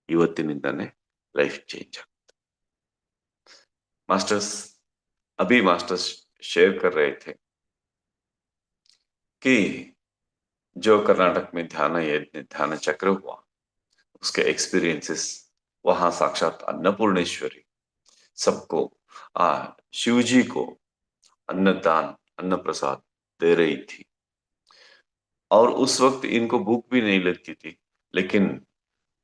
ಇವತ್ತಿನಿಂದಾನೇ life change आಗುತ್ತೆ। Masters अभी masters share कर रहे थे कि जो कर्नाटक में ध्यान यज्ञ ध्यान चक्र हुआ, उसके एक्सपीरियंसेस, वहां साक्षात अन्नपूर्णेश्वरी सबको शिव जी को अन्नदान अन्न प्रसाद दे रही थी। और उस वक्त इनको भूख भी नहीं लगती थी, लेकिन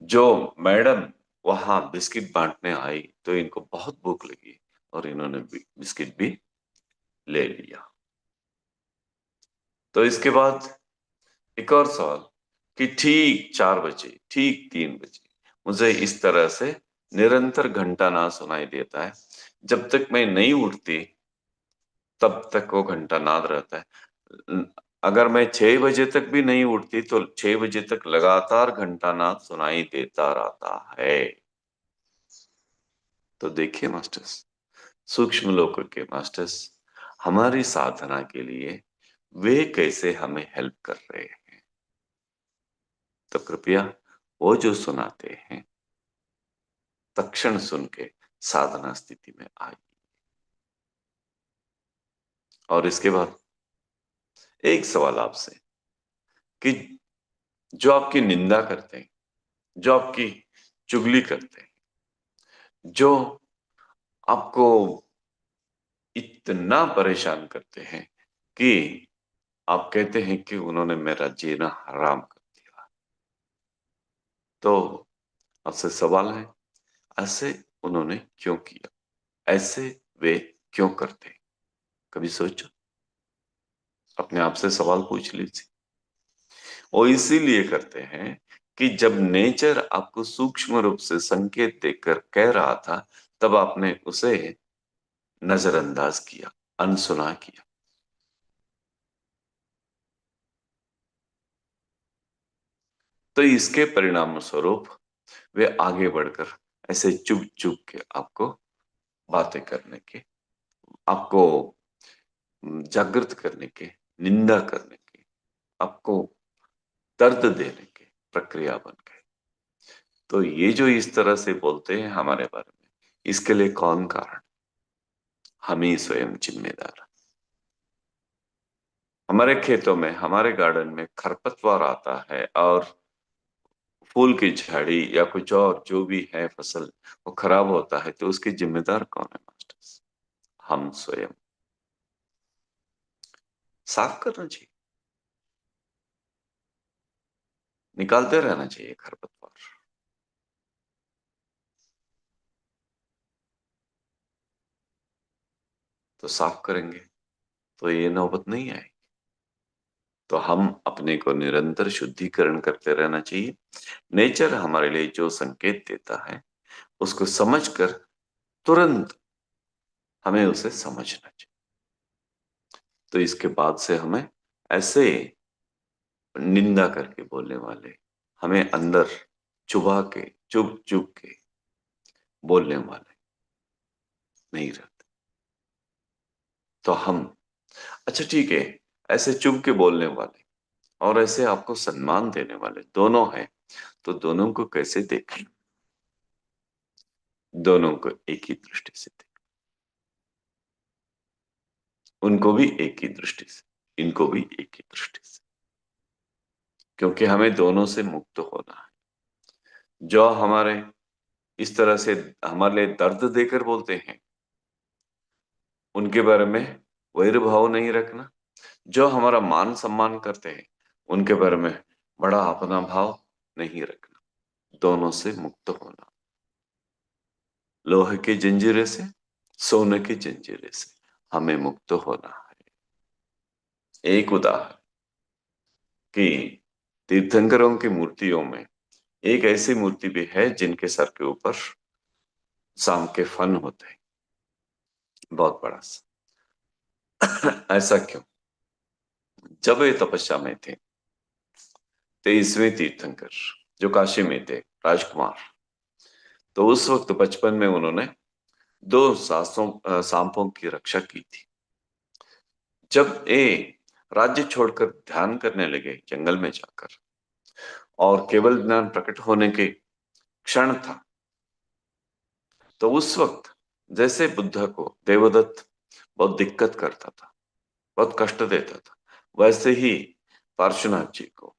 जो मैडम वहां बिस्किट बांटने आई तो इनको बहुत भूख लगी और इन्होंने बिस्किट भी ले लिया। तो इसके बाद एक और सवाल कि ठीक 4 बजे, ठीक 3 बजे मुझे इस तरह से निरंतर घंटा ना सुनाई देता है। जब तक मैं नहीं उठती तब तक वो घंटा नाद रहता है। अगर मैं 6 बजे तक भी नहीं उठती तो 6 बजे तक लगातार घंटा नाद सुनाई देता रहता है। तो देखिए मास्टर्स, सूक्ष्म लोक के मास्टर्स हमारी साधना के लिए वे कैसे हमें हेल्प कर रहे हैं। तो कृपया वो जो सुनाते हैं तक्षण सुन के साधना स्थिति में आइए। और इसके बाद एक सवाल आपसे कि जो आपकी निंदा करते हैं, जो आपकी चुगली करते हैं, जो आपको इतना परेशान करते हैं कि आप कहते हैं कि उन्होंने मेरा जीना हराम कर दिया, तो आपसे सवाल है, ऐसे उन्होंने क्यों किया? ऐसे वे क्यों करते हैं? कभी सोचो, अपने आप से सवाल पूछ लीजिए। वो इसीलिए करते हैं कि जब नेचर आपको सूक्ष्म रूप से संकेत देकर कह रहा था, तब आपने उसे नजरअंदाज किया, अनसुना किया। तो इसके परिणाम स्वरूप वे आगे बढ़कर ऐसे चुप चुप के आपको बातें करने के, आपको जागृत करने के, निंदा करने के, आपको दर्द देने के प्रक्रिया बन गए। तो ये जो इस तरह से बोलते हैं हमारे बारे में, इसके लिए कौन कारण? हम ही स्वयं जिम्मेदार। हमारे खेतों में, हमारे गार्डन में खरपतवार आता है और फूल की झाड़ी या कुछ और जो भी है फसल वो खराब होता है, तो उसके जिम्मेदार कौन है मास्टर्स? हम स्वयं। साफ करना चाहिए, निकालते रहना चाहिए खरपतवार। तो साफ करेंगे तो ये नौबत नहीं आएगी। तो हम अपने को निरंतर शुद्धिकरण करते रहना चाहिए। नेचर हमारे लिए जो संकेत देता है उसको समझकर तुरंत हमें उसे समझना चाहिए। तो इसके बाद से हमें ऐसे निंदा करके बोलने वाले, हमें अंदर चुभा के, चुभ चुभ के बोलने वाले नहीं रहते। तो हम, अच्छा ठीक है, ऐसे चुभ के बोलने वाले और ऐसे आपको सम्मान देने वाले दोनों हैं, तो दोनों को कैसे देखें? दोनों को एक ही दृष्टि से देखें। उनको भी एक ही दृष्टि से, इनको भी एक ही दृष्टि से, क्योंकि हमें दोनों से मुक्त होना है। जो हमारे इस तरह से हमारे लिए दर्द देकर बोलते हैं, उनके बारे में वैर भाव नहीं रखना। जो हमारा मान सम्मान करते हैं, उनके बारे में बड़ा अपना भाव नहीं रखना। दोनों से मुक्त होना, लोहे की जंजीरें से, सोने की जंजीरें से हमें मुक्त होना है। एक उदाहरण कि तीर्थंकरों की मूर्तियों में एक ऐसी मूर्ति भी है जिनके सर के ऊपर शाम के फन होते हैं, बहुत बड़ा सा। ऐसा क्यों? जब ये तपस्या में थे, 23वें तीर्थंकर जो काशी में थे, राजकुमार, तो उस वक्त बचपन में उन्होंने दो सांपों की रक्षा की थी। जब ये राज्य छोड़कर ध्यान करने लगे जंगल में जाकर, और केवल ज्ञान प्रकट होने के क्षण था। तो उस वक्त जैसे बुद्ध को देवदत्त बहुत दिक्कत करता था, बहुत कष्ट देता था, वैसे ही पार्श्वनाथ जी को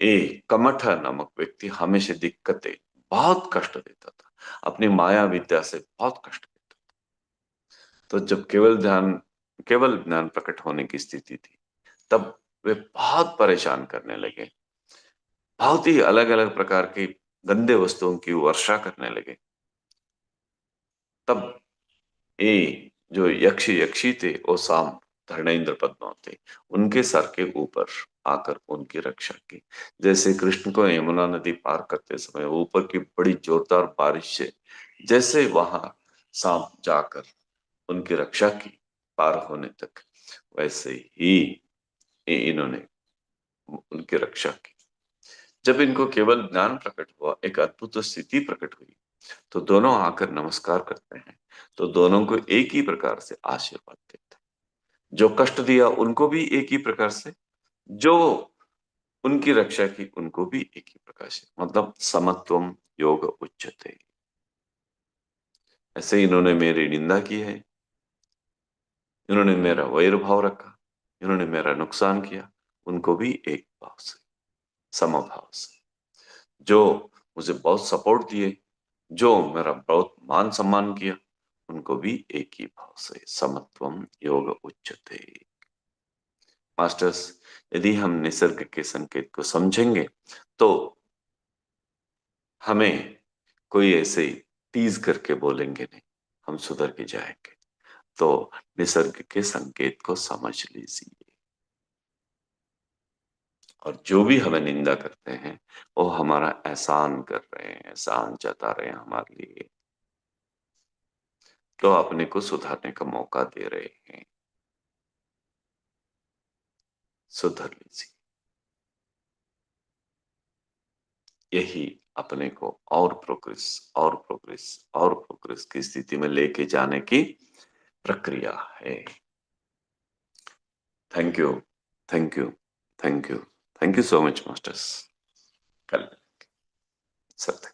ये कमठ नामक व्यक्ति हमेशा दिक्कतें, बहुत कष्ट देता था, अपनी माया विद्या से बहुत कष्ट देता था। तो जब केवल ज्ञान प्रकट होने की स्थिति थी, तब वे बहुत परेशान करने लगे, बहुत ही अलग अलग प्रकार की गंदे वस्तुओं की वर्षा करने लगे। तब ये जो यक्षी यक्षी थे वो साम धर्मेंद्र पद्मावती, उनके सर के ऊपर आकर उनकी रक्षा की। जैसे कृष्ण को यमुना नदी पार करते समय ऊपर की बड़ी जोरदार बारिश से जैसे वहां सांप जाकर उनकी रक्षा की पार होने तक, वैसे ही इन्होंने उनकी रक्षा की। जब इनको केवल ज्ञान प्रकट हुआ, एक अद्भुत स्थिति प्रकट हुई, तो दोनों आकर नमस्कार करते हैं, तो दोनों को एक ही प्रकार से आशीर्वाद देते हैं। जो कष्ट दिया उनको भी एक ही प्रकार से, जो उनकी रक्षा की उनको भी एक ही प्रकार से, मतलब समत्वम योग उच्यते। ऐसे इन्होंने मेरी निंदा की है, इन्होंने मेरा वैर भाव रखा, इन्होंने मेरा नुकसान किया, उनको भी एक भाव से, समभाव से। जो मुझे बहुत सपोर्ट दिए, जो मेरा बहुत मान सम्मान किया, उनको भी एक ही भाव से, समत्वम योग उच्यते। मास्टर्स, यदि हम निसर्ग के संकेत को समझेंगे तो हमें कोई ऐसे टीज करके बोलेंगे नहीं, हम सुधर के जाएंगे। तो निसर्ग के संकेत को समझ लीजिए, और जो भी हमें निंदा करते हैं वो हमारा एहसान कर रहे हैं, एहसान जता रहे हैं हमारे लिए, तो अपने को सुधारने का मौका दे रहे हैं। सुधर लीजिए, यही अपने को और प्रोग्रेस और प्रोग्रेस और प्रोग्रेस की स्थिति में लेके जाने की प्रक्रिया है। Thank you, thank you, thank you, thank you so much masters. कल सत्य